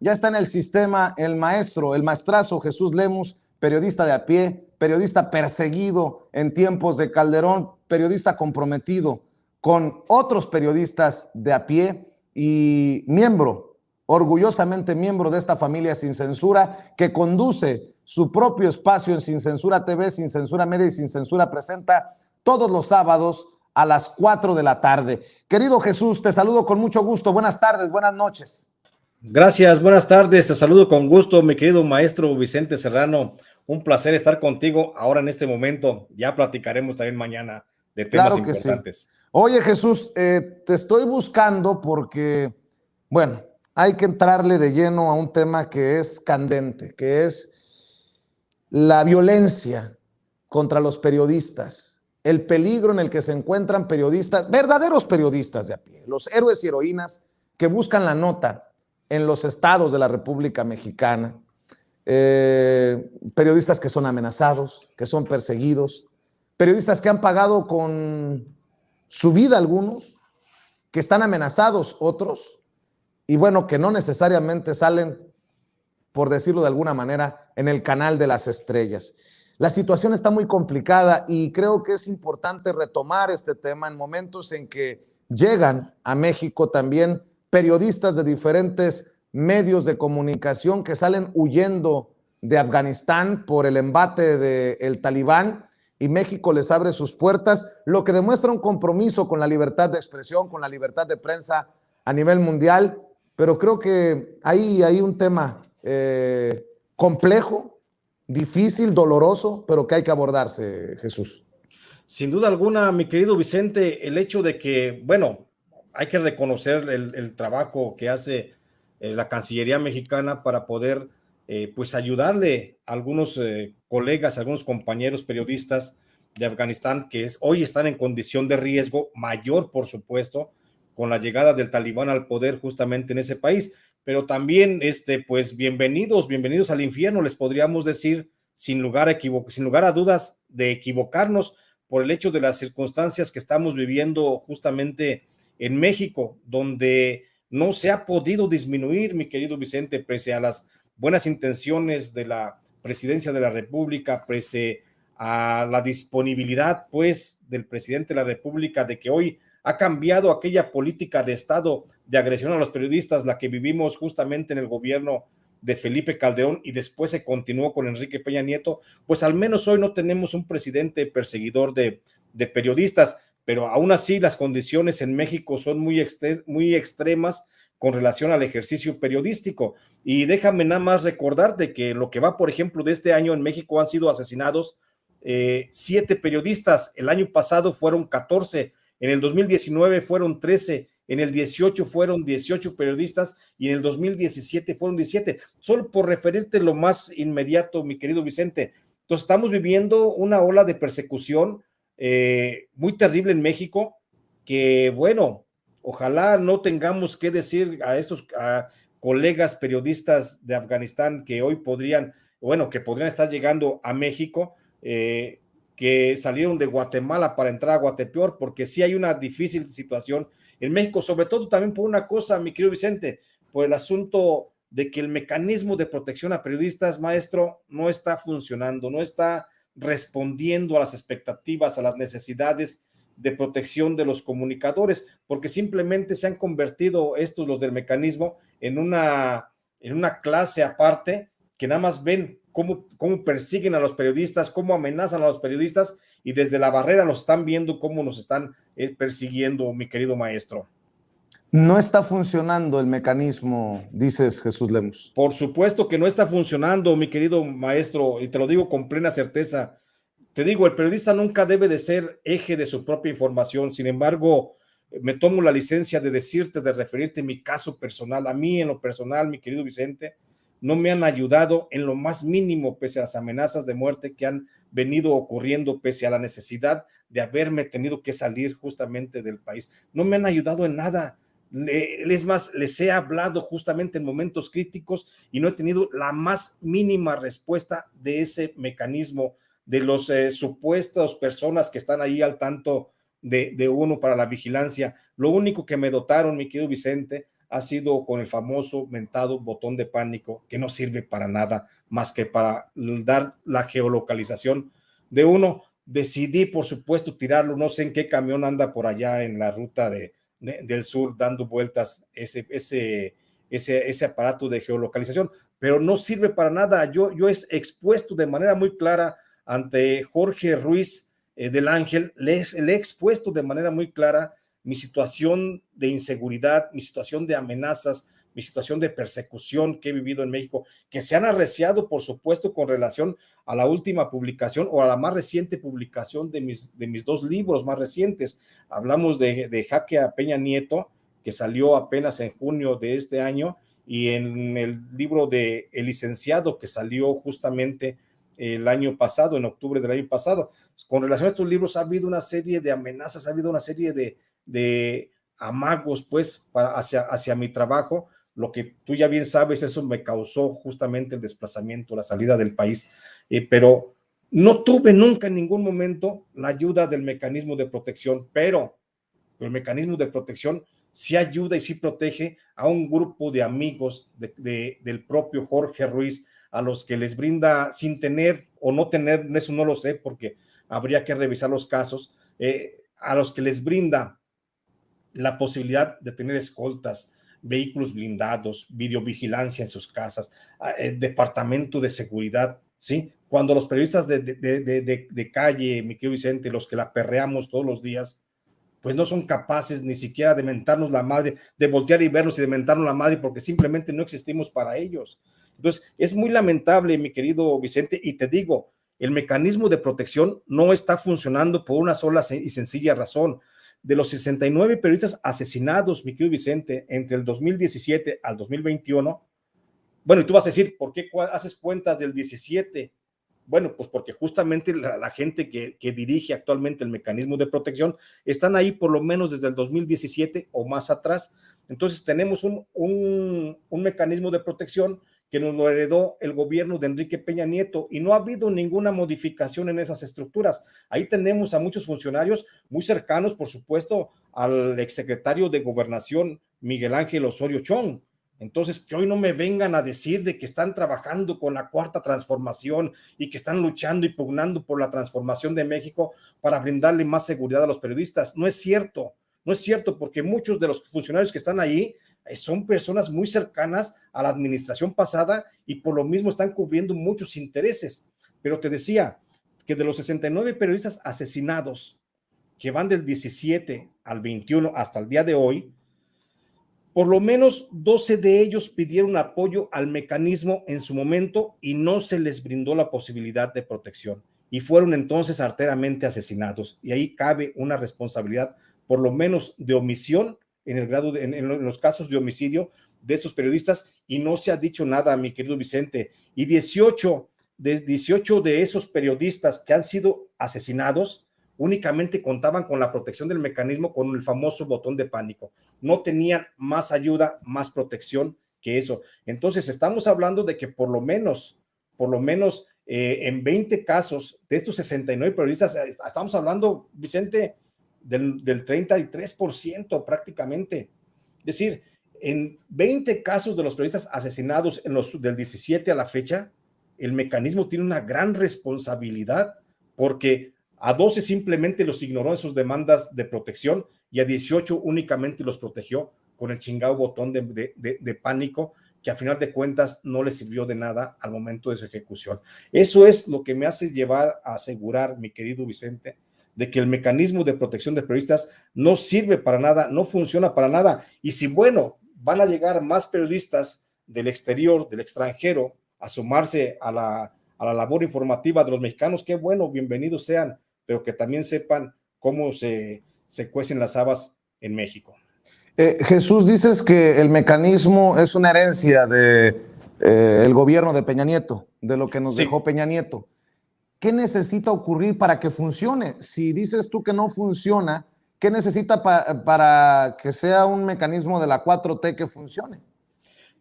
Ya está en el sistema el maestro, el maestrazo Jesús Lemus, periodista de a pie, periodista perseguido en tiempos de Calderón, periodista comprometido con otros periodistas de a pie y miembro, orgullosamente miembro de esta familia Sin Censura, que conduce su propio espacio en Sin Censura TV, Sin Censura Media y Sin Censura Presenta todos los sábados a las 4 de la tarde. Querido Jesús, te saludo con mucho gusto. Buenas tardes, buenas noches. Gracias, buenas tardes, te saludo con gusto, mi querido maestro Vicente Serrano. Un placer estar contigo ahora en este momento. Ya platicaremos también mañana de temas importantes. Sí. Oye, Jesús, te estoy buscando porque, bueno, hay que entrarle de lleno a un tema que es candente, que es la violencia contra los periodistas, el peligro en el que se encuentran periodistas, verdaderos periodistas de a pie, los héroes y heroínas que buscan la nota en los estados de la República Mexicana, periodistas que son amenazados, que son perseguidos, periodistas que han pagado con su vida algunos, que están amenazados otros, y bueno, que no necesariamente salen, por decirlo de alguna manera, en el canal de las estrellas. La situación está muy complicada y creo que es importante retomar este tema en momentos en que llegan a México también periodistas de diferentes medios de comunicación que salen huyendo de Afganistán por el embate del Talibán, y México les abre sus puertas, lo que demuestra un compromiso con la libertad de expresión, con la libertad de prensa a nivel mundial. Pero creo que hay un tema complejo, difícil, doloroso, pero que hay que abordarse, Jesús. Sin duda alguna, mi querido Vicente, el hecho de que, bueno, hay que reconocer el trabajo que hace la Cancillería mexicana para poder pues ayudarle a algunos colegas, a algunos compañeros periodistas de Afganistán que hoy están en condición de riesgo mayor, por supuesto, con la llegada del Talibán al poder justamente en ese país. Pero también, pues bienvenidos al infierno, les podríamos decir, sin lugar a dudas de equivocarnos, por el hecho de las circunstancias que estamos viviendo justamente en México, donde no se ha podido disminuir, mi querido Vicente, pese a las buenas intenciones de la presidencia de la República, pese a la disponibilidad, pues, del presidente de la República de que hoy ha cambiado aquella política de Estado de agresión a los periodistas, la que vivimos justamente en el gobierno de Felipe Calderón y después se continuó con Enrique Peña Nieto. Pues al menos hoy no tenemos un presidente perseguidor de periodistas, pero aún así las condiciones en México son muy extremas con relación al ejercicio periodístico. Y déjame nada más recordarte que lo que va, por ejemplo, de este año en México han sido asesinados 7 periodistas, el año pasado fueron 14, en el 2019 fueron 13, en el 18 fueron 18 periodistas y en el 2017 fueron 17, solo por referirte lo más inmediato, mi querido Vicente. Entonces estamos viviendo una ola de persecución muy terrible en México, que bueno, ojalá no tengamos que decir a estos colegas periodistas de Afganistán que hoy podrían estar llegando a México, que salieron de Guatemala para entrar a Guatepeor, porque sí hay una difícil situación en México, sobre todo también por una cosa, mi querido Vicente, por el asunto de que el mecanismo de protección a periodistas, maestro, no está funcionando, no está respondiendo a las expectativas, a las necesidades de protección de los comunicadores, porque simplemente se han convertido los del mecanismo en una clase aparte, que nada más ven cómo persiguen a los periodistas, cómo amenazan a los periodistas, y desde la barrera los están viendo cómo nos están persiguiendo, mi querido maestro. No está funcionando el mecanismo, dices, Jesús Lemus. Por supuesto que no está funcionando, mi querido maestro, y te lo digo con plena certeza. Te digo, el periodista nunca debe de ser eje de su propia información. Sin embargo, me tomo la licencia de decirte, de referirte mi caso personal. A mí, en lo personal, mi querido Vicente, no me han ayudado en lo más mínimo, pese a las amenazas de muerte que han venido ocurriendo, pese a la necesidad de haberme tenido que salir justamente del país. No me han ayudado en nada. Es más, les he hablado justamente en momentos críticos y no he tenido la más mínima respuesta de ese mecanismo, de los supuestos personas que están ahí al tanto de uno para la vigilancia. Lo único que me dotaron, mi querido Vicente, ha sido con el famoso mentado botón de pánico, que no sirve para nada más que para dar la geolocalización de uno. Decidí, por supuesto, tirarlo, no sé en qué camión anda por allá en la ruta del sur dando vueltas ese aparato de geolocalización, pero no sirve para nada. Yo he expuesto de manera muy clara ante Jorge Ruiz del Ángel, le he expuesto de manera muy clara mi situación de inseguridad, mi situación de amenazas, mi situación de persecución que he vivido en México, que se han arreciado, por supuesto, con relación a la última publicación o a la más reciente publicación de mis dos libros más recientes. Hablamos de Jaque a Peña Nieto, que salió apenas en junio de este año, y en el libro de El Licenciado, que salió justamente el año pasado, en octubre del año pasado. Con relación a estos libros ha habido una serie de amenazas, ha habido una serie de amagos, pues, hacia mi trabajo. Lo que tú ya bien sabes, eso me causó justamente el desplazamiento, la salida del país, pero no tuve nunca en ningún momento la ayuda del mecanismo de protección, pero el mecanismo de protección sí ayuda y sí protege a un grupo de amigos del propio Jorge Ruiz, a los que les brinda, sin tener o no tener, eso no lo sé porque habría que revisar los casos, a los que les brinda la posibilidad de tener escoltas, vehículos blindados, videovigilancia en sus casas, departamento de seguridad, ¿sí? Cuando los periodistas de calle, mi querido Vicente, los que la perreamos todos los días, pues no son capaces ni siquiera de mentarnos la madre, de voltear y vernos y de mentarnos la madre, porque simplemente no existimos para ellos. Entonces, es muy lamentable, mi querido Vicente, y te digo, el mecanismo de protección no está funcionando por una sola y sencilla razón. De los 69 periodistas asesinados, mi querido Vicente, entre el 2017 al 2021, bueno, y tú vas a decir, ¿por qué haces cuentas del 17? Bueno, pues porque justamente la gente que dirige actualmente el mecanismo de protección están ahí por lo menos desde el 2017 o más atrás. Entonces tenemos un mecanismo de protección que nos lo heredó el gobierno de Enrique Peña Nieto y no ha habido ninguna modificación en esas estructuras. Ahí tenemos a muchos funcionarios muy cercanos, por supuesto, al exsecretario de Gobernación, Miguel Ángel Osorio Chong. Entonces, que hoy no me vengan a decir de que están trabajando con la cuarta transformación y que están luchando y pugnando por la transformación de México para brindarle más seguridad a los periodistas. No es cierto, no es cierto, porque muchos de los funcionarios que están ahí son personas muy cercanas a la administración pasada y por lo mismo están cubriendo muchos intereses. Pero te decía que de los 69 periodistas asesinados que van del 17 al 21 hasta el día de hoy, por lo menos 12 de ellos pidieron apoyo al mecanismo en su momento y no se les brindó la posibilidad de protección y fueron entonces arteramente asesinados. Y ahí cabe una responsabilidad, por lo menos de omisión, en los casos de homicidio de estos periodistas, y no se ha dicho nada, mi querido Vicente. Y 18 de esos periodistas que han sido asesinados únicamente contaban con la protección del mecanismo, con el famoso botón de pánico. No tenían más ayuda, más protección que eso. Entonces, estamos hablando de que por lo menos en 20 casos de estos 69 periodistas, estamos hablando, Vicente, del 33% prácticamente. Es decir, en 20 casos de los periodistas asesinados del 17 a la fecha, el mecanismo tiene una gran responsabilidad porque a 12 simplemente los ignoró en sus demandas de protección y a 18 únicamente los protegió con el chingado botón de pánico que a final de cuentas no le sirvió de nada al momento de su ejecución. Eso es lo que me hace llevar a asegurar, mi querido Vicente, de que el mecanismo de protección de periodistas no sirve para nada, no funciona para nada. Y si, bueno, van a llegar más periodistas del exterior, del extranjero, a sumarse a la labor informativa de los mexicanos, qué bueno, bienvenidos sean, pero que también sepan cómo se cuecen las habas en México. Jesús, dices que el mecanismo es una herencia de el gobierno de Peña Nieto, de lo que nos dejó Peña Nieto. ¿Qué necesita ocurrir para que funcione? Si dices tú que no funciona, ¿qué necesita para que sea un mecanismo de la 4T que funcione?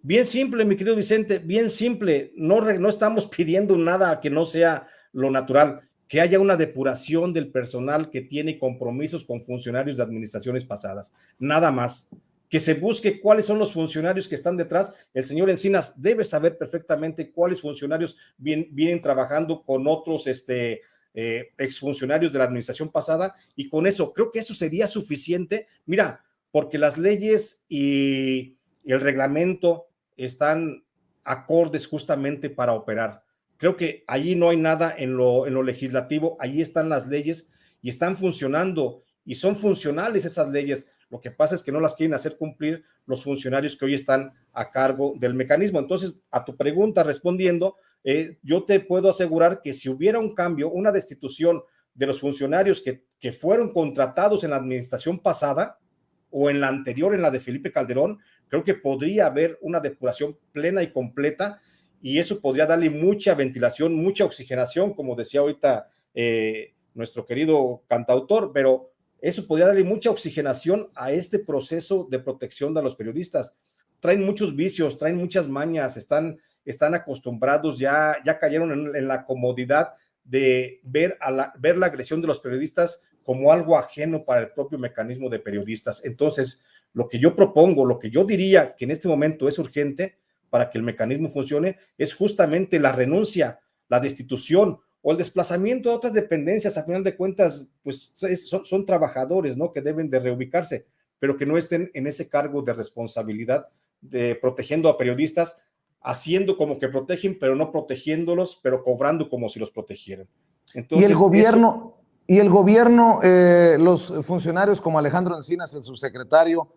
Bien simple, mi querido Vicente, bien simple. No estamos pidiendo nada que no sea lo natural, que haya una depuración del personal que tiene compromisos con funcionarios de administraciones pasadas. Nada más. que se busque cuáles son los funcionarios que están detrás. El señor Encinas debe saber perfectamente cuáles funcionarios vienen trabajando con otros exfuncionarios de la administración pasada, y con eso, creo que eso sería suficiente. Mira, porque las leyes y el reglamento están acordes justamente para operar. Creo que allí no hay nada en lo legislativo, allí están las leyes y están funcionando y son funcionales esas leyes. Lo que pasa es que no las quieren hacer cumplir los funcionarios que hoy están a cargo del mecanismo. Entonces, a tu pregunta respondiendo, yo te puedo asegurar que si hubiera un cambio, una destitución de los funcionarios que fueron contratados en la administración pasada o en la anterior, en la de Felipe Calderón, creo que podría haber una depuración plena y completa, y eso podría darle mucha ventilación, mucha oxigenación, como decía ahorita nuestro querido cantautor, pero eso podría darle mucha oxigenación a este proceso de protección de los periodistas. Traen muchos vicios, traen muchas mañas, están acostumbrados, ya cayeron en la comodidad de ver la agresión de los periodistas como algo ajeno para el propio mecanismo de periodistas. Entonces, lo que yo propongo, lo que yo diría que en este momento es urgente para que el mecanismo funcione, es justamente la renuncia, la destitución o el desplazamiento a otras dependencias. A final de cuentas, pues son trabajadores, ¿no?, que deben de reubicarse, pero que no estén en ese cargo de responsabilidad de protegiendo a periodistas, haciendo como que protegen, pero no protegiéndolos, pero cobrando como si los protegieran. Entonces, y el gobierno, los funcionarios como Alejandro Encinas, el subsecretario,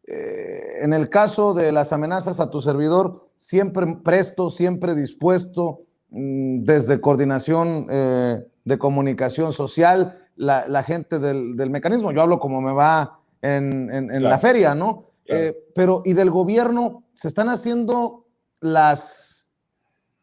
en el caso de las amenazas a tu servidor, siempre presto, siempre dispuesto, desde coordinación de comunicación social, la gente del mecanismo. Yo hablo como me va en la feria, ¿no? Claro. Pero, ¿y del gobierno se están haciendo las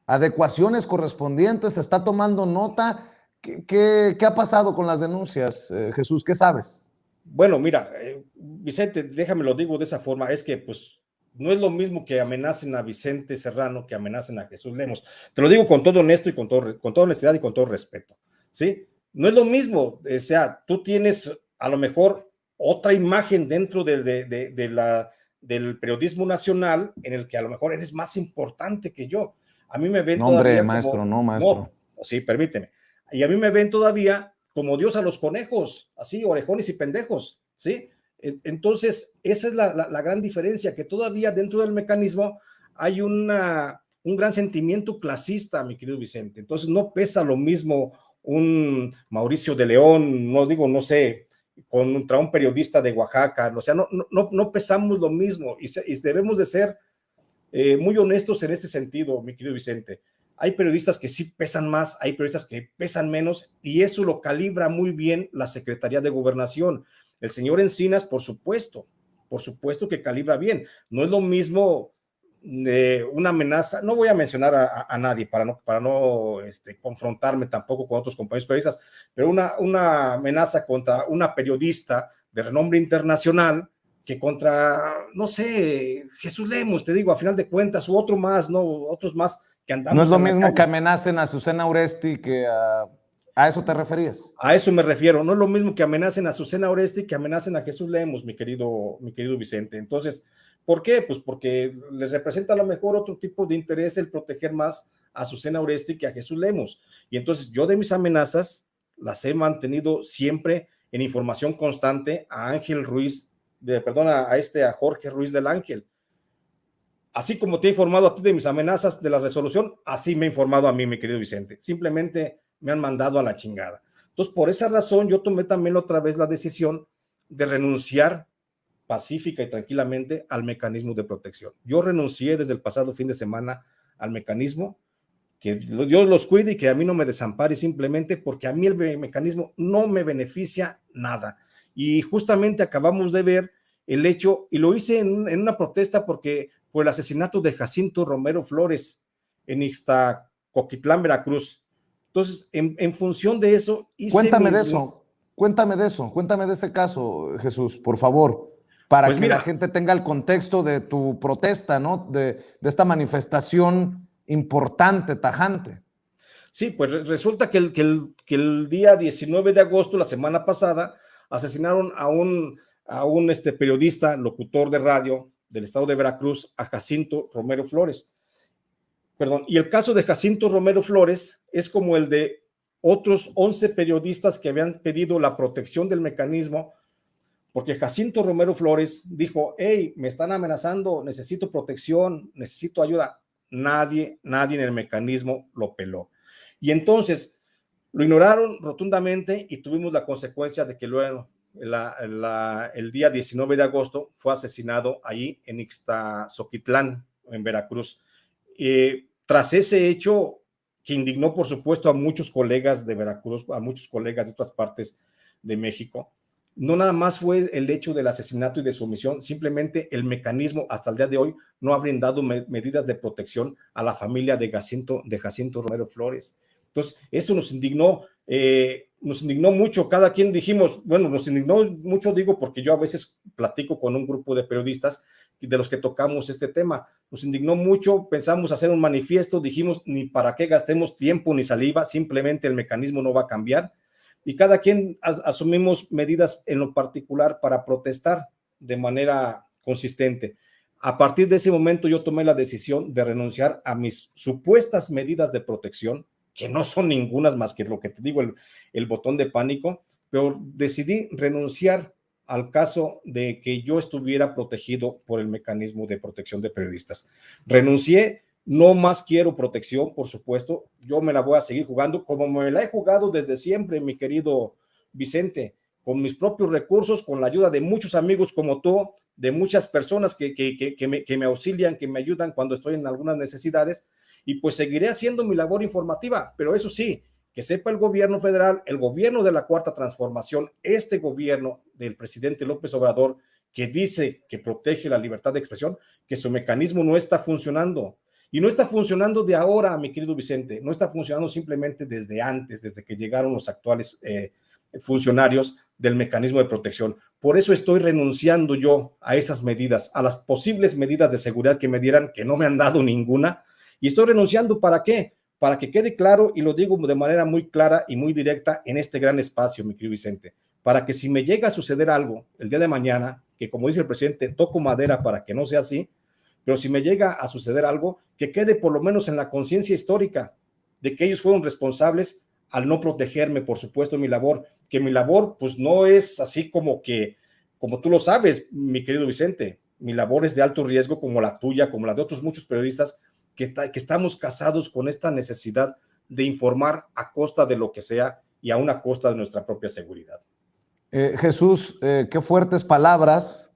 adecuaciones correspondientes? ¿Se está tomando nota? ¿Qué ha pasado con las denuncias, Jesús? ¿Qué sabes? Bueno, mira, Vicente, déjame lo digo de esa forma, es que pues no es lo mismo que amenacen a Vicente Serrano que amenacen a Jesús Lemos. Te lo digo con todo honesto y con toda honestidad y con todo respeto, ¿sí? No es lo mismo, o sea, tú tienes a lo mejor otra imagen dentro del periodismo nacional en el que a lo mejor eres más importante que yo. A mí me ven todavía maestro, como... No, maestro. No, sí, permíteme. Y a mí me ven todavía como Dios a los conejos, así, orejones y pendejos, ¿sí? Entonces, esa es la gran diferencia, que todavía dentro del mecanismo hay un gran sentimiento clasista, mi querido Vicente. Entonces, no pesa lo mismo un Mauricio de León, no sé, contra un periodista de Oaxaca, o sea, no pesamos lo mismo, y debemos de ser muy honestos en este sentido, mi querido Vicente. Hay periodistas que sí pesan más, hay periodistas que pesan menos, y eso lo calibra muy bien la Secretaría de Gobernación. El señor Encinas, por supuesto que calibra bien. No es lo mismo una amenaza, no voy a mencionar a nadie para no confrontarme tampoco con otros compañeros periodistas, pero una amenaza contra una periodista de renombre internacional que contra, no sé, Jesús Lemos, te digo, a final de cuentas, u otros más que andamos. No es lo mismo que amenacen a Azucena Oresti que ¿a eso te referías? A eso me refiero. No es lo mismo que amenacen a Azucena Oresti que amenacen a Jesús Lemos, mi querido Vicente. Entonces, ¿por qué? Pues porque les representa a lo mejor otro tipo de interés el proteger más a Azucena Oresti que a Jesús Lemos. Y entonces yo de mis amenazas las he mantenido siempre en información constante a Ángel Ruiz, a Jorge Ruiz del Ángel. Así como te he informado a ti de mis amenazas de la resolución, así me he informado a mí, mi querido Vicente. Simplemente me han mandado a la chingada. Entonces, por esa razón, yo tomé también otra vez la decisión de renunciar pacífica y tranquilamente al mecanismo de protección. Yo renuncié desde el pasado fin de semana al mecanismo, que Dios los cuide y que a mí no me desampare, simplemente porque a mí el mecanismo no me beneficia nada. Y justamente acabamos de ver el hecho, y lo hice en una protesta por el asesinato de Jacinto Romero Flores en Ixtacoquitlán, Veracruz. Entonces, en función de eso... Cuéntame de ese caso, Jesús, por favor, para que la gente tenga el contexto de tu protesta, ¿no? De esta manifestación importante, tajante. Sí, pues resulta que el día 19 de agosto, la semana pasada, asesinaron a un a un periodista, locutor de radio del estado de Veracruz, a Jacinto Romero Flores. Perdón, y el caso de Jacinto Romero Flores es como el de otros 11 periodistas que habían pedido la protección del mecanismo, porque Jacinto Romero Flores dijo, hey, me están amenazando, necesito protección, necesito ayuda. Nadie en el mecanismo lo peló. Y entonces lo ignoraron rotundamente y tuvimos la consecuencia de que luego el día 19 de agosto fue asesinado allí en Ixtazoquitlán, en Veracruz. Tras ese hecho que indignó, por supuesto, a muchos colegas de Veracruz, a muchos colegas de otras partes de México, no nada más fue el hecho del asesinato y de su omisión, simplemente el mecanismo hasta el día de hoy no ha brindado medidas de protección a la familia de Jacinto Romero Flores. Entonces, eso nos indignó mucho. Cada quien dijimos, bueno, nos indignó mucho, digo, porque yo a veces platico con un grupo de periodistas de los que tocamos este tema. Nos indignó mucho, pensamos hacer un manifiesto, dijimos, ni para qué gastemos tiempo ni saliva, simplemente el mecanismo no va a cambiar. Y cada quien asumimos medidas en lo particular para protestar de manera consistente. A partir de ese momento yo tomé la decisión de renunciar a mis supuestas medidas de protección, que no son ningunas más que lo que te digo, el botón de pánico, pero decidí renunciar al caso de que yo estuviera protegido por el mecanismo de protección de periodistas. Renuncié. No más quiero protección, por supuesto. Yo me la voy a seguir jugando como me la he jugado desde siempre, mi querido Vicente, con mis propios recursos, con la ayuda de muchos amigos como tú, de muchas personas que me auxilian, que me ayudan cuando estoy en algunas necesidades, y pues seguiré haciendo mi labor informativa, pero eso sí, que sepa el gobierno federal, el gobierno de la Cuarta Transformación, este gobierno del presidente López Obrador, que dice que protege la libertad de expresión, que su mecanismo no está funcionando. Y no está funcionando de ahora, mi querido Vicente, no está funcionando simplemente desde antes, desde que llegaron los actuales funcionarios del mecanismo de protección. Por eso estoy renunciando yo a esas medidas, a las posibles medidas de seguridad que me dieran, que no me han dado ninguna, y estoy renunciando. ¿Para qué? Para que quede claro, y lo digo de manera muy clara y muy directa en este gran espacio, mi querido Vicente, para que si me llega a suceder algo el día de mañana, que como dice el presidente, toco madera para que no sea así, pero si me llega a suceder algo, que quede por lo menos en la conciencia histórica de que ellos fueron responsables al no protegerme, por supuesto, mi labor, que mi labor pues no es así como tú lo sabes, mi querido Vicente, mi labor es de alto riesgo como la tuya, como la de otros muchos periodistas que estamos casados con esta necesidad de informar a costa de lo que sea y aún a costa de nuestra propia seguridad. Jesús, qué fuertes palabras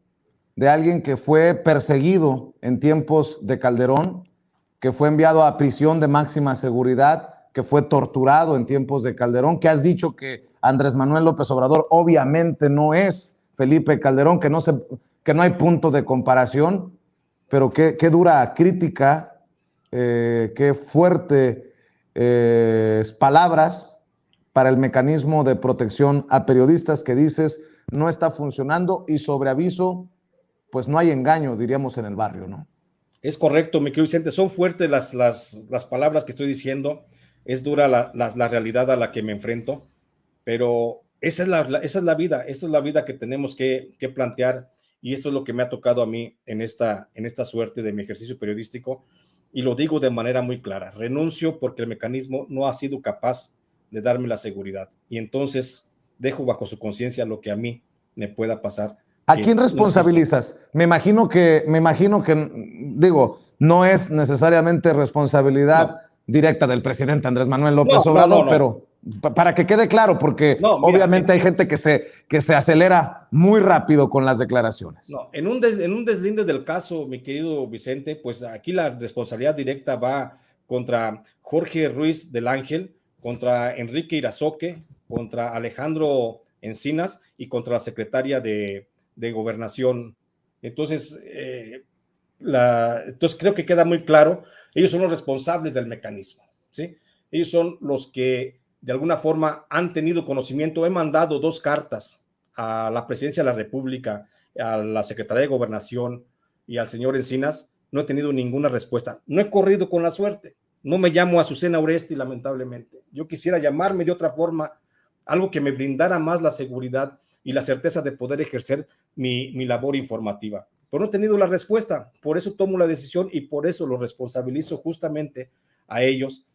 de alguien que fue perseguido en tiempos de Calderón, que fue enviado a prisión de máxima seguridad, que fue torturado en tiempos de Calderón, que has dicho que Andrés Manuel López Obrador obviamente no es Felipe Calderón, que no hay punto de comparación, pero qué dura crítica, qué fuerte palabras para el mecanismo de protección a periodistas que dices no está funcionando, y sobre aviso pues no hay engaño, diríamos en el barrio, ¿no? Es correcto, mi querido Vicente, son fuertes las palabras que estoy diciendo, es dura la realidad a la que me enfrento, pero esa es la vida que tenemos que plantear, y esto es lo que me ha tocado a mí en esta suerte de mi ejercicio periodístico, y lo digo de manera muy clara: renuncio porque el mecanismo no ha sido capaz de darme la seguridad, y entonces dejo bajo su conciencia lo que a mí me pueda pasar. ¿A quién responsabilizas? Me imagino que, digo, no es necesariamente responsabilidad directa del presidente Andrés Manuel López Obrador, pero para que quede claro, porque obviamente hay gente que se acelera muy rápido con las declaraciones. No, en un deslinde del caso, mi querido Vicente, pues aquí la responsabilidad directa va contra Jorge Ruiz del Ángel, contra Enrique Irazoque, contra Alejandro Encinas y contra la secretaria de Gobernación. Entonces, entonces creo que queda muy claro, ellos son los responsables del mecanismo, ¿sí? Ellos son los que de alguna forma han tenido conocimiento. He mandado 2 cartas a la Presidencia de la República, a la Secretaría de Gobernación y al señor Encinas. No he tenido ninguna respuesta. No he corrido con la suerte. No me llamo Azucena Oresti, lamentablemente. Yo quisiera llamarme de otra forma, algo que me brindara más la seguridad y la certeza de poder ejercer mi labor informativa. Pero no he tenido la respuesta, por eso tomo la decisión y por eso lo responsabilizo justamente a ellos,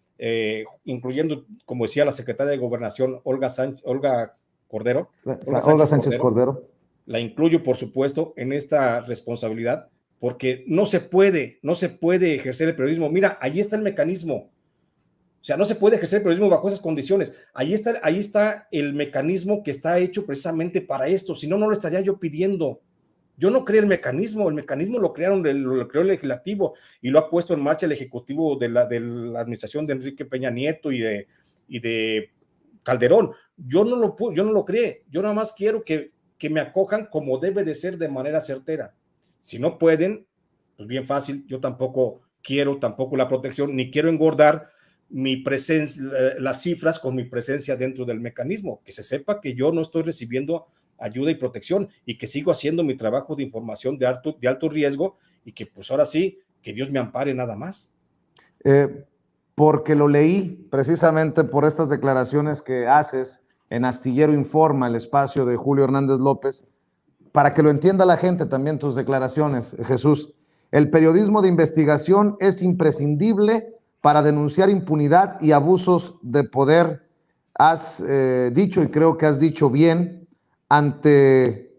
incluyendo, como decía la secretaria de Gobernación, Olga Cordero. Olga Sánchez Cordero. La incluyo, por supuesto, en esta responsabilidad, porque no se puede ejercer el periodismo. Mira, ahí está el mecanismo. O sea, no se puede ejercer el periodismo bajo esas condiciones. Ahí está el mecanismo que está hecho precisamente para esto. Si no, no lo estaría yo pidiendo. Yo no creé el mecanismo lo creó el legislativo y lo ha puesto en marcha el ejecutivo de la administración de Enrique Peña Nieto y de Calderón. Yo no lo creé, yo nada más quiero que me acojan como debe de ser de manera certera. Si no pueden, pues bien fácil, yo tampoco quiero la protección, ni quiero engordar mi presencia, las cifras con mi presencia dentro del mecanismo, que se sepa que yo no estoy recibiendo ayuda y protección y que sigo haciendo mi trabajo de información de alto riesgo y que pues ahora sí, que Dios me ampare nada más. Porque lo leí precisamente por estas declaraciones que haces en Astillero Informa, el espacio de Julio Hernández López, para que lo entienda la gente también tus declaraciones, Jesús. El periodismo de investigación es imprescindible para denunciar impunidad y abusos de poder. Has dicho, y creo que has dicho bien, ante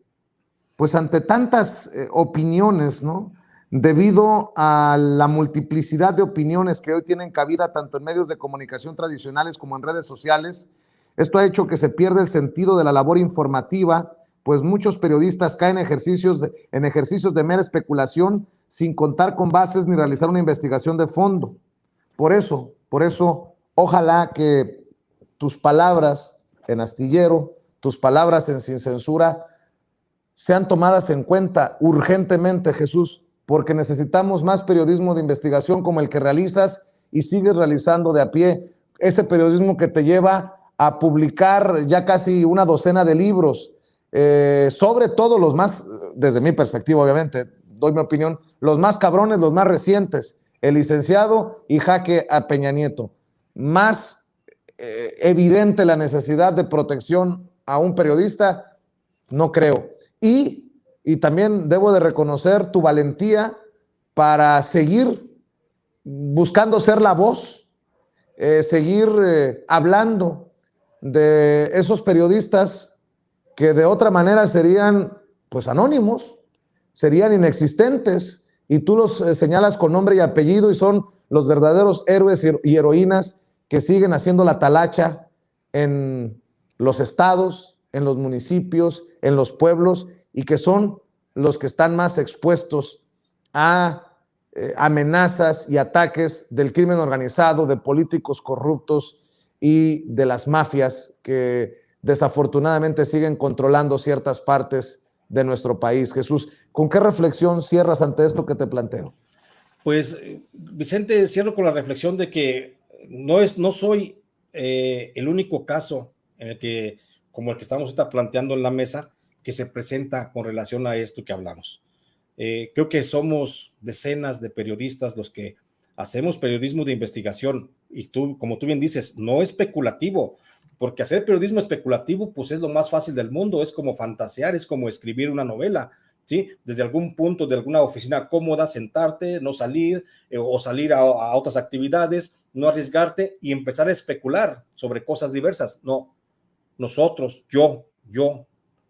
tantas opiniones, ¿no? Debido a la multiplicidad de opiniones que hoy tienen cabida tanto en medios de comunicación tradicionales como en redes sociales, esto ha hecho que se pierda el sentido de la labor informativa, pues muchos periodistas caen en ejercicios de mera especulación sin contar con bases ni realizar una investigación de fondo. Por eso, ojalá que tus palabras en Astillero, tus palabras en Sin Censura, sean tomadas en cuenta urgentemente, Jesús, porque necesitamos más periodismo de investigación como el que realizas y sigues realizando de a pie, ese periodismo que te lleva a publicar ya casi una docena de libros, sobre todo los más, desde mi perspectiva obviamente, doy mi opinión, los más cabrones, los más recientes, El Licenciado y Jaque a Peña Nieto. Más evidente la necesidad de protección a un periodista, no creo. Y también debo de reconocer tu valentía para seguir buscando ser la voz, seguir hablando de esos periodistas que de otra manera serían pues anónimos, serían inexistentes, y tú los señalas con nombre y apellido y son los verdaderos héroes y heroínas que siguen haciendo la talacha en los estados, en los municipios, en los pueblos, y que son los que están más expuestos a amenazas y ataques del crimen organizado, de políticos corruptos y de las mafias que desafortunadamente siguen controlando ciertas partes de nuestro país. Jesús, ¿con qué reflexión cierras ante esto que te planteo? Pues, Vicente, cierro con la reflexión de que no soy el único caso en el que, como el que estamos planteando en la mesa, que se presenta con relación a esto que hablamos. Creo que somos decenas de periodistas los que hacemos periodismo de investigación, y tú, como tú bien dices, no especulativo, porque hacer periodismo especulativo pues es lo más fácil del mundo, es como fantasear, es como escribir una novela, ¿sí? Desde algún punto de alguna oficina cómoda, sentarte, no salir, o salir a otras actividades, no arriesgarte y empezar a especular sobre cosas diversas. No, nosotros, yo,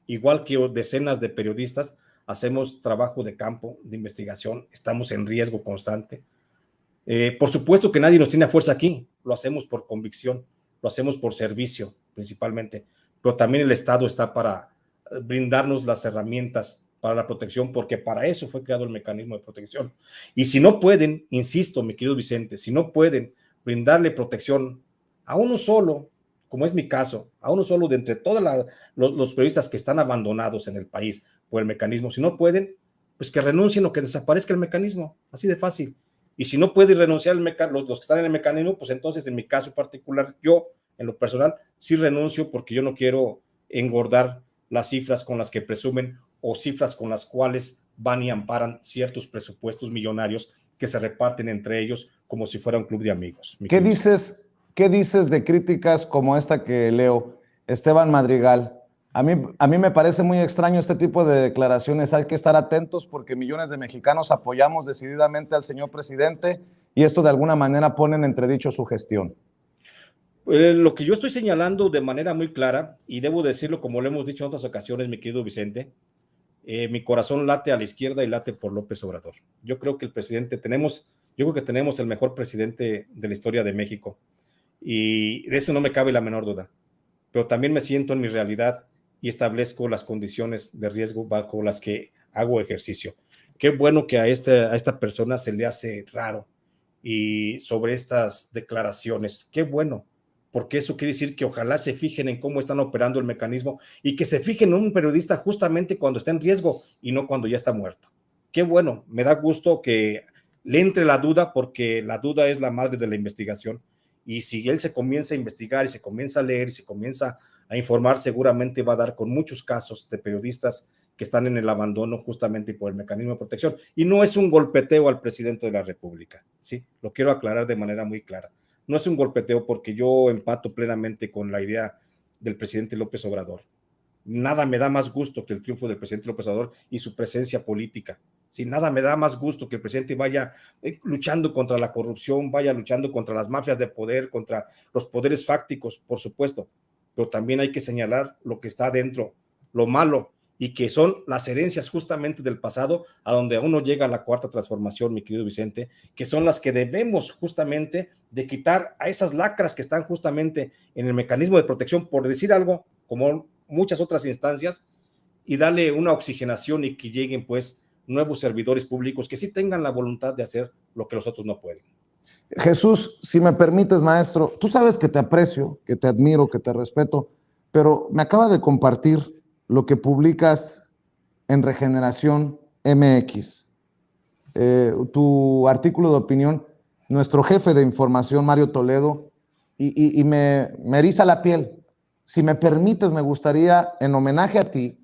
igual que decenas de periodistas, hacemos trabajo de campo, de investigación, estamos en riesgo constante. Por supuesto que nadie nos tiene a fuerza aquí, lo hacemos por convicción, lo hacemos por servicio principalmente, pero también el Estado está para brindarnos las herramientas para la protección, porque para eso fue creado el mecanismo de protección. Y si no pueden, insisto, mi querido Vicente, si no pueden brindarle protección a uno solo, como es mi caso, a uno solo de entre todos los periodistas que están abandonados en el país por el mecanismo, si no pueden, pues que renuncien o que desaparezca el mecanismo, así de fácil. Y si no puede renunciar los que están en el mecanismo, pues entonces en mi caso particular, yo en lo personal sí renuncio, porque yo no quiero engordar las cifras con las que presumen o cifras con las cuales van y amparan ciertos presupuestos millonarios que se reparten entre ellos como si fuera un club de amigos. ¿Qué dices de críticas como esta que leo? Esteban Madrigal, A mí me parece muy extraño este tipo de declaraciones. Hay que estar atentos porque millones de mexicanos apoyamos decididamente al señor presidente y esto de alguna manera pone en entredicho su gestión. Lo que yo estoy señalando de manera muy clara, y debo decirlo como lo hemos dicho en otras ocasiones, mi querido Vicente, mi corazón late a la izquierda y late por López Obrador. Yo creo que yo creo que tenemos el mejor presidente de la historia de México y de eso no me cabe la menor duda. Pero también me siento en mi realidad y establezco las condiciones de riesgo bajo las que hago ejercicio. Qué bueno que a esta persona se le hace raro y sobre estas declaraciones. Qué bueno, porque eso quiere decir que ojalá se fijen en cómo están operando el mecanismo y que se fijen en un periodista justamente cuando está en riesgo y no cuando ya está muerto. Qué bueno, me da gusto que le entre la duda porque la duda es la madre de la investigación y si él se comienza a investigar y se comienza a leer y se comienza a informar, seguramente va a dar con muchos casos de periodistas que están en el abandono justamente por el mecanismo de protección. Y no es un golpeteo al presidente de la República, ¿sí? Lo quiero aclarar de manera muy clara. No es un golpeteo porque yo empato plenamente con la idea del presidente López Obrador. Nada me da más gusto que el triunfo del presidente López Obrador y su presencia política. Sí, nada me da más gusto que el presidente vaya luchando contra la corrupción, vaya luchando contra las mafias de poder, contra los poderes fácticos, por supuesto, pero también hay que señalar lo que está adentro, lo malo, y que son las herencias justamente del pasado, a donde aún no llega la cuarta transformación, mi querido Vicente, que son las que debemos justamente de quitar a esas lacras que están justamente en el mecanismo de protección, por decir algo, como muchas otras instancias, y darle una oxigenación y que lleguen pues nuevos servidores públicos que sí tengan la voluntad de hacer lo que los otros no pueden. Jesús, si me permites, maestro, tú sabes que te aprecio, que te admiro, que te respeto, pero me acaba de compartir lo que publicas en Regeneración MX, tu artículo de opinión, nuestro jefe de información, Mario Toledo, y me eriza la piel. Si me permites, me gustaría, en homenaje a ti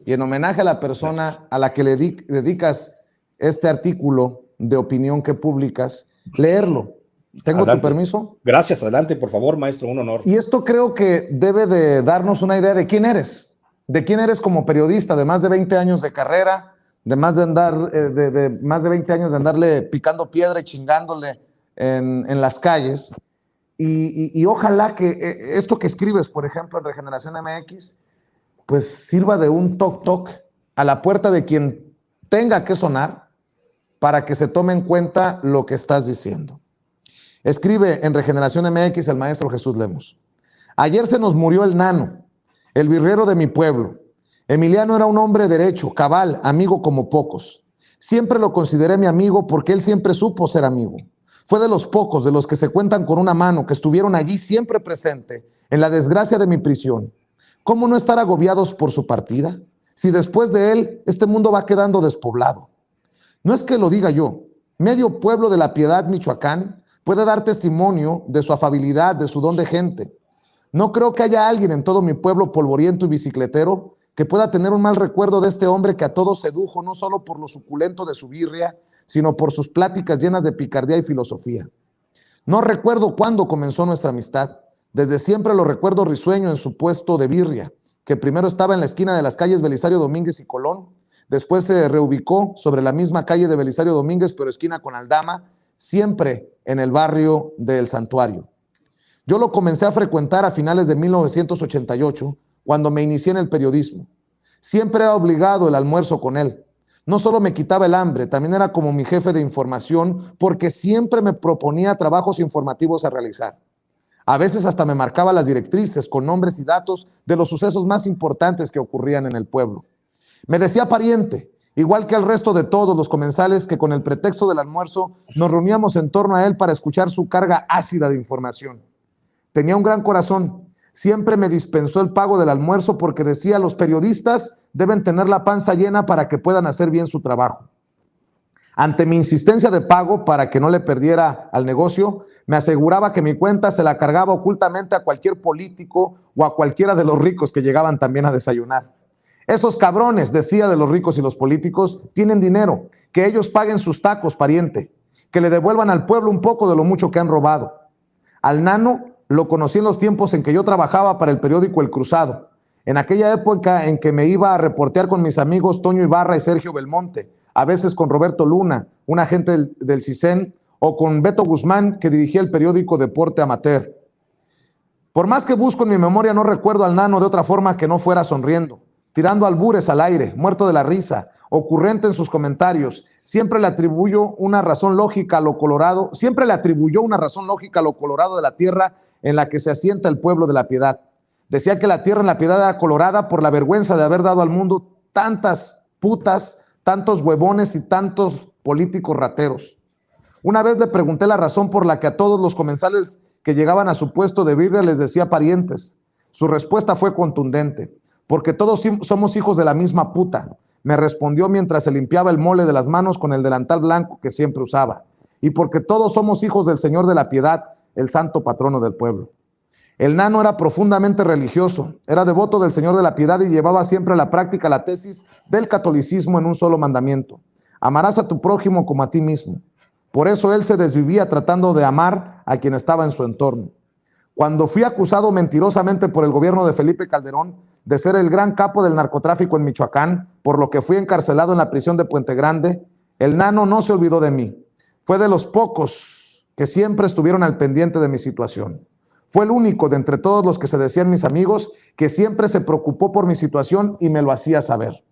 y en homenaje a la persona Gracias. A la que le dedicas este artículo de opinión que publicas, leerlo. ¿Tengo adelante. Tu permiso? Gracias, adelante, por favor, maestro, un honor. Y esto creo que debe de darnos una idea de quién eres como periodista, de más de 20 años de carrera, de más de andar, de más de 20 años de andarle picando piedra y chingándole en las calles. Y ojalá que esto que escribes, por ejemplo, en Regeneración MX, pues sirva de un toc-toc a la puerta de quien tenga que sonar para que se tome en cuenta lo que estás diciendo. Escribe en Regeneración MX el maestro Jesús Lemos. Ayer se nos murió el nano, el birrero de mi pueblo. Emiliano era un hombre derecho, cabal, amigo como pocos. Siempre lo consideré mi amigo porque él siempre supo ser amigo. Fue de los pocos, de los que se cuentan con una mano, que estuvieron allí siempre presente, en la desgracia de mi prisión. ¿Cómo no estar agobiados por su partida? Si después de él, este mundo va quedando despoblado. No es que lo diga yo. Medio pueblo de La Piedad, Michoacán, puede dar testimonio de su afabilidad, de su don de gente. No creo que haya alguien en todo mi pueblo polvoriento y bicicletero que pueda tener un mal recuerdo de este hombre que a todos sedujo, no solo por lo suculento de su birria, sino por sus pláticas llenas de picardía y filosofía. No recuerdo cuándo comenzó nuestra amistad. Desde siempre lo recuerdo risueño en su puesto de birria, que primero estaba en la esquina de las calles Belisario Domínguez y Colón, después se reubicó sobre la misma calle de Belisario Domínguez, pero esquina con Aldama, siempre en el barrio del Santuario. Yo lo comencé a frecuentar a finales de 1988, cuando me inicié en el periodismo. Siempre era obligado el almuerzo con él. No solo me quitaba el hambre, también era como mi jefe de información, porque siempre me proponía trabajos informativos a realizar. A veces hasta me marcaba las directrices con nombres y datos de los sucesos más importantes que ocurrían en el pueblo. Me decía pariente, igual que al resto de todos los comensales que con el pretexto del almuerzo nos reuníamos en torno a él para escuchar su carga ácida de información. Tenía un gran corazón. Siempre me dispensó el pago del almuerzo porque decía los periodistas deben tener la panza llena para que puedan hacer bien su trabajo. Ante mi insistencia de pago para que no le perdiera al negocio, me aseguraba que mi cuenta se la cargaba ocultamente a cualquier político o a cualquiera de los ricos que llegaban también a desayunar. Esos cabrones, decía, de los ricos y los políticos, tienen dinero, que ellos paguen sus tacos, pariente, que le devuelvan al pueblo un poco de lo mucho que han robado. Al nano lo conocí en los tiempos en que yo trabajaba para el periódico El Cruzado. En aquella época en que me iba a reportear con mis amigos Toño Ibarra y Sergio Belmonte, a veces con Roberto Luna, un agente del CISEN, o con Beto Guzmán, que dirigía el periódico Deporte Amateur. Por más que busco en mi memoria, no recuerdo al Nano de otra forma que no fuera sonriendo, tirando albures al aire, muerto de la risa, ocurrente en sus comentarios. Siempre le atribuyó una razón lógica a lo colorado, siempre le atribuyó una razón lógica a lo colorado de la tierra en la que se asienta el pueblo de La Piedad. Decía que la tierra en La Piedad era colorada por la vergüenza de haber dado al mundo tantas putas, tantos huevones y tantos políticos rateros. Una vez le pregunté la razón por la que a todos los comensales que llegaban a su puesto de birria les decía parientes. Su respuesta fue contundente: porque todos somos hijos de la misma puta, me respondió mientras se limpiaba el mole de las manos con el delantal blanco que siempre usaba. Y porque todos somos hijos del Señor de la Piedad, el santo patrono del pueblo. El Nano era profundamente religioso, era devoto del Señor de la Piedad y llevaba siempre a la práctica la tesis del catolicismo en un solo mandamiento: amarás a tu prójimo como a ti mismo. Por eso él se desvivía tratando de amar a quien estaba en su entorno. Cuando fui acusado mentirosamente por el gobierno de Felipe Calderón de ser el gran capo del narcotráfico en Michoacán, por lo que fui encarcelado en la prisión de Puente Grande, el Nano no se olvidó de mí. Fue de los pocos que siempre estuvieron al pendiente de mi situación. Fue el único de entre todos los que se decían mis amigos que siempre se preocupó por mi situación y me lo hacía saber.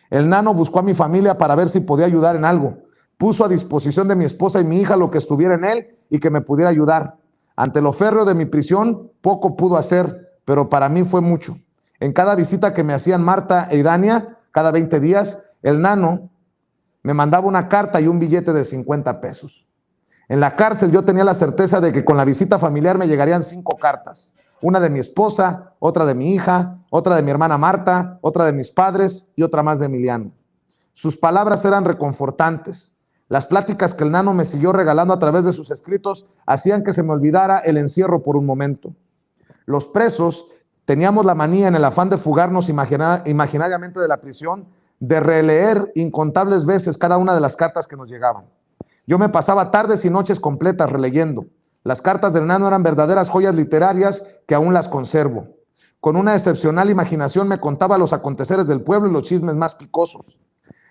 El Nano buscó a mi familia para ver si podía ayudar en algo. Puso a disposición de mi esposa y mi hija lo que estuviera en él y que me pudiera ayudar. Ante lo férreo de mi prisión, poco pudo hacer, pero para mí fue mucho. En cada visita que me hacían Marta e Idania, cada 20 días, el Nano me mandaba una carta y un billete de 50 pesos. En la cárcel yo tenía la certeza de que con la visita familiar me llegarían 5 cartas. Una de mi esposa, otra de mi hija, otra de mi hermana Marta, otra de mis padres y otra más de Emiliano. Sus palabras eran reconfortantes. Las pláticas que el Nano me siguió regalando a través de sus escritos hacían que se me olvidara el encierro por un momento. Los presos teníamos la manía, en el afán de fugarnos imaginariamente de la prisión, de releer incontables veces cada una de las cartas que nos llegaban. Yo me pasaba tardes y noches completas releyendo. Las cartas del Nano eran verdaderas joyas literarias que aún las conservo. Con una excepcional imaginación me contaba los aconteceres del pueblo y los chismes más picosos.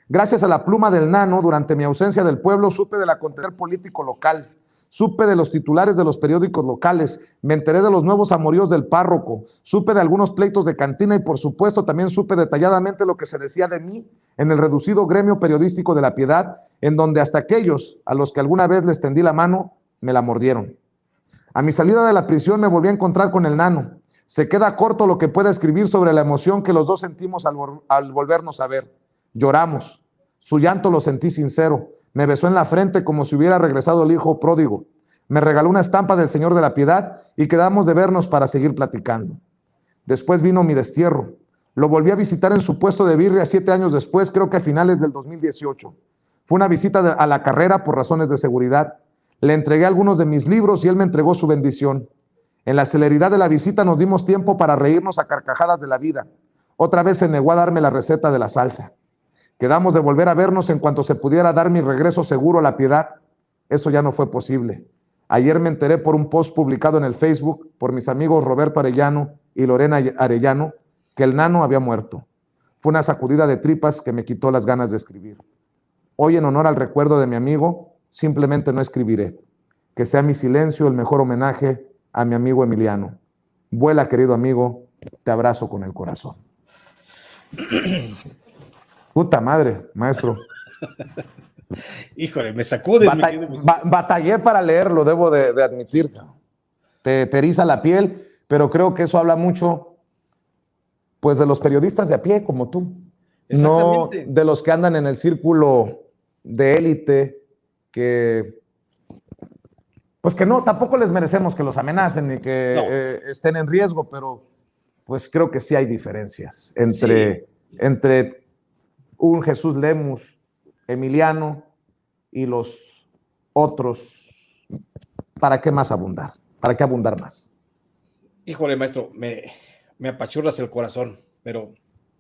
Gracias a la pluma del Nano, durante mi ausencia del pueblo, supe del acontecer político local, supe de los titulares de los periódicos locales, me enteré de los nuevos amoríos del párroco, supe de algunos pleitos de cantina y por supuesto también supe detalladamente lo que se decía de mí en el reducido gremio periodístico de La Piedad, en donde hasta aquellos a los que alguna vez les tendí la mano, me la mordieron. A mi salida de la prisión me volví a encontrar con el Nano. Se queda corto lo que pueda escribir sobre la emoción que los dos sentimos al volvernos a ver. Lloramos. Su llanto lo sentí sincero. Me besó en la frente como si hubiera regresado el hijo pródigo. Me regaló una estampa del Señor de la Piedad y quedamos de vernos para seguir platicando. Después vino mi destierro. Lo volví a visitar en su puesto de birria 7 años después, creo que a finales del 2018. Fue una visita a la carrera por razones de seguridad. Le entregué algunos de mis libros y él me entregó su bendición. En la celeridad de la visita nos dimos tiempo para reírnos a carcajadas de la vida. Otra vez se negó a darme la receta de la salsa. Quedamos de volver a vernos en cuanto se pudiera dar mi regreso seguro a La Piedad. Eso ya no fue posible. Ayer me enteré por un post publicado en el Facebook por mis amigos Roberto Arellano y Lorena Arellano que el Nano había muerto. Fue una sacudida de tripas que me quitó las ganas de escribir. Hoy, en honor al recuerdo de mi amigo, simplemente no escribiré. Que sea mi silencio el mejor homenaje a mi amigo Emiliano. Vuela, querido amigo, te abrazo con el corazón. Puta madre, maestro. Híjole, me sacudes. Batallé para leerlo, debo de admitir. Te eriza la piel, pero creo que eso habla mucho, pues, de los periodistas de a pie, como tú. No de los que andan en el círculo de élite, que, pues que no, tampoco les merecemos que los amenacen ni que estén en riesgo, pero pues creo que sí hay diferencias entre un Jesús Lemus, Emiliano y los otros. ¿Para qué más abundar? ¿Para qué abundar más? Híjole, maestro, me apachurras el corazón, pero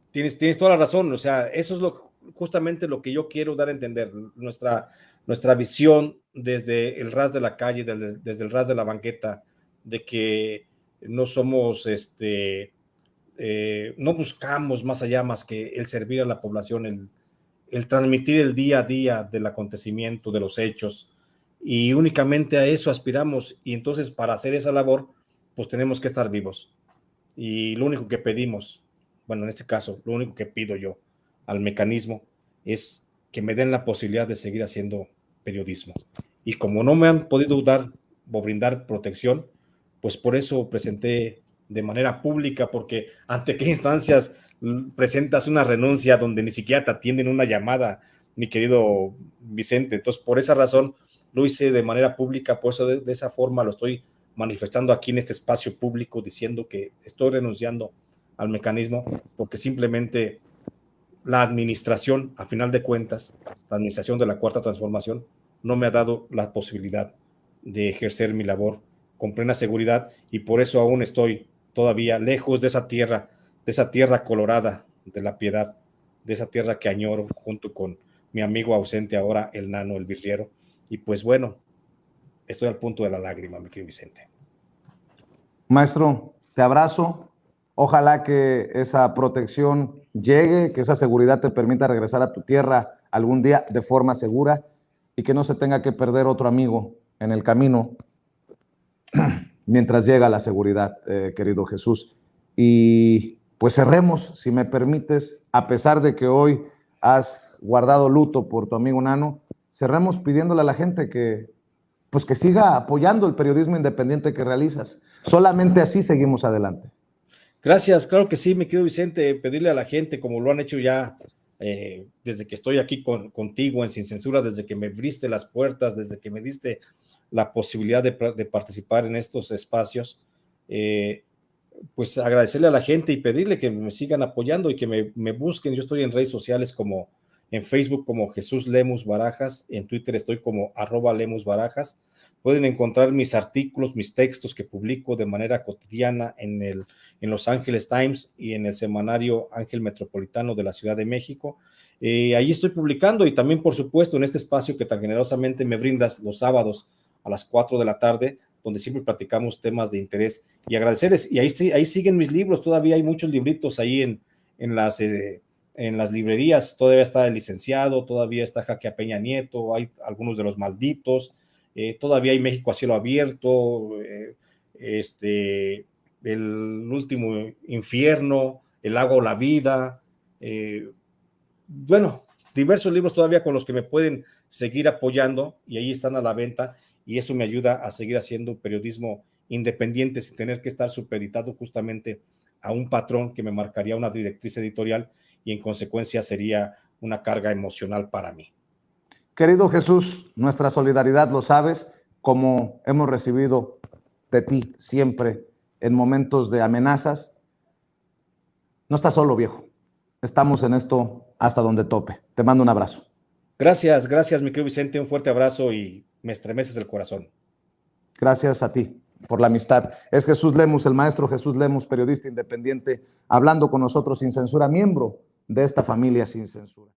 tienes toda la razón. O sea, eso es justamente lo que yo quiero dar a entender, nuestra visión desde el ras de la calle, desde el ras de la banqueta, de que no somos no buscamos más allá más que el servir a la población, el transmitir el día a día del acontecimiento, de los hechos, y únicamente a eso aspiramos. Y entonces para hacer esa labor, pues tenemos que estar vivos. Y lo único que pedimos, bueno, en este caso, lo único que pido yo al mecanismo es que me den la posibilidad de seguir haciendo periodismo. Y como no me han podido dar o brindar protección, pues por eso presenté de manera pública, porque ante qué instancias presentas una renuncia donde ni siquiera te atienden una llamada, mi querido Vicente. Entonces, por esa razón lo hice de manera pública, por eso de esa forma lo estoy manifestando aquí en este espacio público, diciendo que estoy renunciando al mecanismo, porque simplemente la administración, a final de cuentas, la administración de la Cuarta Transformación, no me ha dado la posibilidad de ejercer mi labor con plena seguridad, y por eso aún estoy todavía lejos de esa tierra colorada de la piedad, de esa tierra que añoro junto con mi amigo ausente ahora, el nano, el birriero. Y pues bueno, estoy al punto de la lágrima, mi querido Vicente. Maestro, te abrazo. Ojalá que esa protección llegue, que esa seguridad te permita regresar a tu tierra algún día de forma segura y que no se tenga que perder otro amigo en el camino mientras llega la seguridad, querido Jesús. Y pues cerremos, si me permites, a pesar de que hoy has guardado luto por tu amigo Nano, cerremos pidiéndole a la gente que, pues que siga apoyando el periodismo independiente que realizas. Solamente así seguimos adelante. Gracias, claro que sí, mi querido Vicente, pedirle a la gente, como lo han hecho ya desde que estoy aquí contigo en Sin Censura, desde que me abriste las puertas, desde que me diste la posibilidad de participar en estos espacios, pues agradecerle a la gente y pedirle que me sigan apoyando y que me busquen. Yo estoy en redes sociales como en Facebook como Jesús Lemus Barajas, en Twitter estoy como @Lemus Barajas. Pueden encontrar mis artículos, mis textos que publico de manera cotidiana en Los Ángeles Times y en el semanario Ángel Metropolitano de la Ciudad de México. Ahí estoy publicando, y también, por supuesto, en este espacio que tan generosamente me brindas los sábados a las 4 de la tarde, donde siempre platicamos temas de interés, y agradecerles. Y ahí siguen mis libros, todavía hay muchos libritos ahí en las librerías. Todavía está El Licenciado, todavía está Jaque a Peña Nieto, hay algunos de Los Malditos, todavía hay México a Cielo Abierto, El Último Infierno, El Agua o la Vida, bueno, diversos libros todavía con los que me pueden seguir apoyando, y ahí están a la venta, y eso me ayuda a seguir haciendo periodismo independiente sin tener que estar supeditado justamente a un patrón que me marcaría una directriz editorial, y en consecuencia sería una carga emocional para mí. Querido Jesús, nuestra solidaridad, lo sabes, como hemos recibido de ti siempre en momentos de amenazas. No estás solo, viejo. Estamos en esto hasta donde tope. Te mando un abrazo. Gracias, mi querido Vicente, un fuerte abrazo, y me estremeces el corazón. Gracias a ti por la amistad. Es Jesús Lemus, el maestro Jesús Lemus, periodista independiente, hablando con nosotros sin censura, miembro de esta familia Sin Censura.